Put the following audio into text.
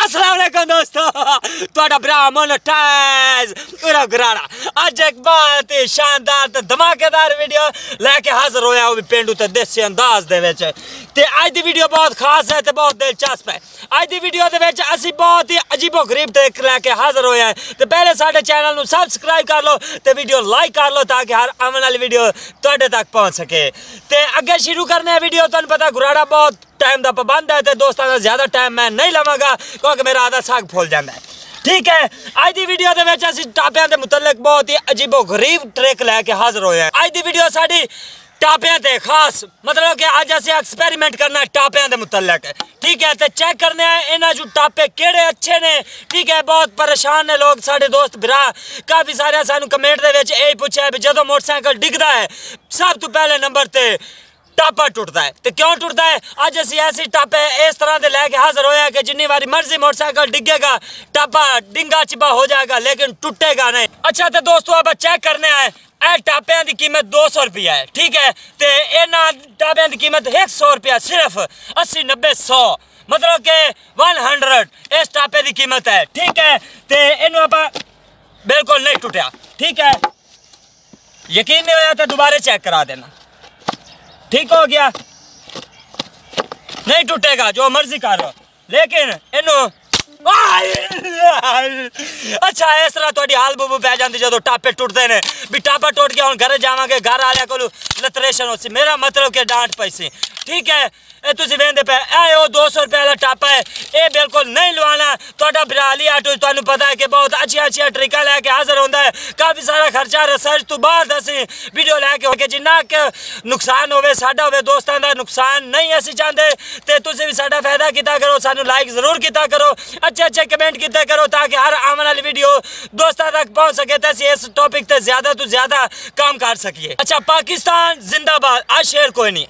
अस्सलाम वालेकुम दोस्तों, ਤੁਹਾਡਾ ਭਰਾ ਮੋਨਟਾਈਜ਼ ਉਰਾ ਗਰਾੜਾ ਅੱਜ ਇੱਕ ਬਹੁਤ ਹੀ ਸ਼ਾਨਦਾਰ ਤੇ ਧਮਾਕੇਦਾਰ ਵੀਡੀਓ ਲੈ ਕੇ ਹਾਜ਼ਰ ਹੋਇਆ ਉਹ ਵੀ ਪਿੰਡੂ ਤੇ ਦੇਸੀ ਅੰਦਾਜ਼ ਦੇ ਵਿੱਚ। ਤੇ ਅੱਜ ਦੀ ਵੀਡੀਓ ਬਹੁਤ ਖਾਸ ਹੈ ਤੇ ਬਹੁਤ ਦਿਲਚਸਪ ਹੈ। ਅੱਜ ਦੀ ਵੀਡੀਓ ਦੇ ਵਿੱਚ ਅਸੀਂ ਬਹੁਤ ਹੀ ਅਜੀਬੋ ਗਰੀਬ ਟ੍ਰਿਕ ਲੈ ਕੇ ਹਾਜ਼ਰ ਹੋਏ ਹਾਂ। ਤੇ ਪਹਿਲੇ ਸਾਡੇ ਚੈਨਲ ਨੂੰ ਸਬਸਕ੍ਰਾਈਬ ਕਰ ਲਓ ਤੇ ਵੀਡੀਓ ਲਾਈਕ ਕਰ ਲਓ ਤਾਂ ਕਿ ਹਰ ਆਉਣ ਵਾਲੀ ਵੀਡੀਓ ਤੁਹਾਡੇ ਤੱਕ ਪਹੁੰਚ ਸਕੇ। ਤੇ ਅੱਗੇ ਸ਼ੁਰੂ ਕਰਨੇ ਆ ਵੀਡੀਓ। ਤੁਹਾਨੂੰ ਪਤਾ ਗੁਰਾੜਾ ਬਹੁਤ टाइम का पाबंद है तो दोस्तों का ज्यादा टाइम मैं नहीं लवांगा क्योंकि मेरा आधा साग फुल जाता है। ठीक है, आज की वीडियो के टापियां के मुतलक बहुत ही अजीबो गरीब ट्रिक लैके हाजिर होए हैं। आज की वीडियो साडी टापियां ते खास मतलब कि अज असीं एक्सपेरिमेंट करना टापियां के मुतलक। ठीक है, तो चेक करने इन्हां जो टापे केड़े अच्छे ने। ठीक है, बहुत परेशान ने लोग साडे दोस्त भरा काफ़ी सारे सानू कमेंट दे विच यही पूछा है भी जदों मोटरसाइकिल डिगदा है सब तो पहले नंबर ते टापा टुटता है। तो क्यों टुटता है? अज असी ऐसी टापे इस तरह के लैके हाजिर होया कि जिन्नी बारी मर्जी मोटरसाइकिल डिगेगा टापा डिंगा चिबा हो जाएगा लेकिन टुटेगा नहीं। अच्छा तो दोस्तों अब चेक करने आए ए टापियां की कीमत 200 रुपया है। ठीक है, तो इन्हां टापियां की कीमत 100 रुपया, सिर्फ 80 90 100 मतलब कि 100 इस टापे की कीमत है। ठीक है, तो इन्हों आप बिल्कुल नहीं टुटिया। ठीक है, यकीन नहीं होया तो दोबारा चेक करा देना। ठीक हो गया, नहीं टूटेगा जो मर्जी करो लेकिन इनू अच्छा इस तरह थोड़ी हाल बूबू पै जाती जो टापे टुटते हैं भी टापा टुट गया हम घर जावे घर आलिया को लतरेशन हो सी मेरा मतलब कि डांट पई सी। ठीक है, ये तुम वेंदे पे ए 200 रुपये वाला टापा है ये बिल्कुल नहीं लवाना। थोड़ा बिराली आटो तुहानू पता है कि बहुत अच्छी ट्रिका लैके हाजिर होंदा है। काफ़ी सारा खर्चा रिसर्च तो बाद असी वीडियो लैके हो जिन्ना कि नुकसान होवे साडा होवे दोस्तां दा नुकसान नहीं असी चाहते। तो तुसीं भी साडा फायदा किया करो, सानू लाइक जरूर किया करो, अच्छे कमेंट किया करो ताकि हर आने वाली वीडियो दोस्तों तक पहुँच सके तो असी इस टॉपिक पर ज़्यादा तो ज़्यादा काम कर सकिए। अच्छा, पाकिस्तान जिंदाबाद, आज शेर कोई नहीं।